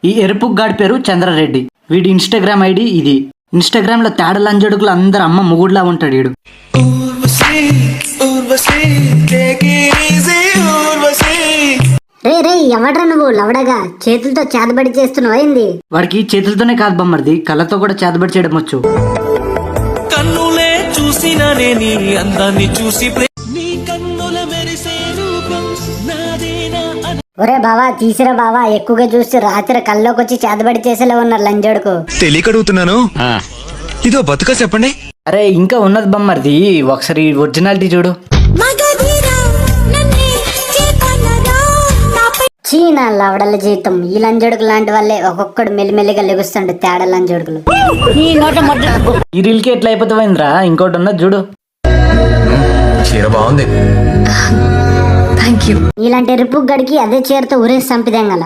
ఈ ఎరుపు గాడి పేరు చంద్రారెడ్డి. వీడి ఇన్స్టాగ్రామ్ ఐడి ఇది. ఇన్స్టాగ్రామ్ లో తేడ లంజడుకులు అందరు అమ్మ ముగుడులా ఉంటాడు వీడు. రే రే ఎవడ్రా నువ్వు లవడగా చేతులతో చేతబడి చేస్తున్నావు ఏంది? వాడికి చేతులతోనే కాదు బొమ్మర్ది, కళ్ళతో కూడా చేతబడి చేయడం వచ్చు. కన్నులే చూసిననే నీ అందాన్ని చూసి నీ కన్నుల మెరిసే రూపం నాదేనా. ఒరే బావా తీసిరా బావా, ఎక్కువగా చూసి రాత్రి కల్లోకి వచ్చి చేతబడి చేసేలా ఉన్నారు లంజోడుకు. తెలియక అడుగుతున్నాను, ఇదో బతుక చెప్పండి. అరే ఇంకా ఉన్నది బొమ్మర్ది, ఒకసారి ఒరిజినాలిటీ చూడు. చీనా లవడల జీవితం. ఈ లంజోడుకు లాంటి వాళ్ళే ఒక్కొక్కడు మెల్లిమెల్లిగా లెగుస్తుండు తేడ లంజోడుకులు. ఈ రీల్కి ఎట్లా అయిపోతావేంద్రా, ఇంకోటి ఉన్నది చూడు. చీర బాగుంది. ఇలాంటి ఎరుపు గడికి అదే చీరతో ఊరేసి చంపిదేం గల.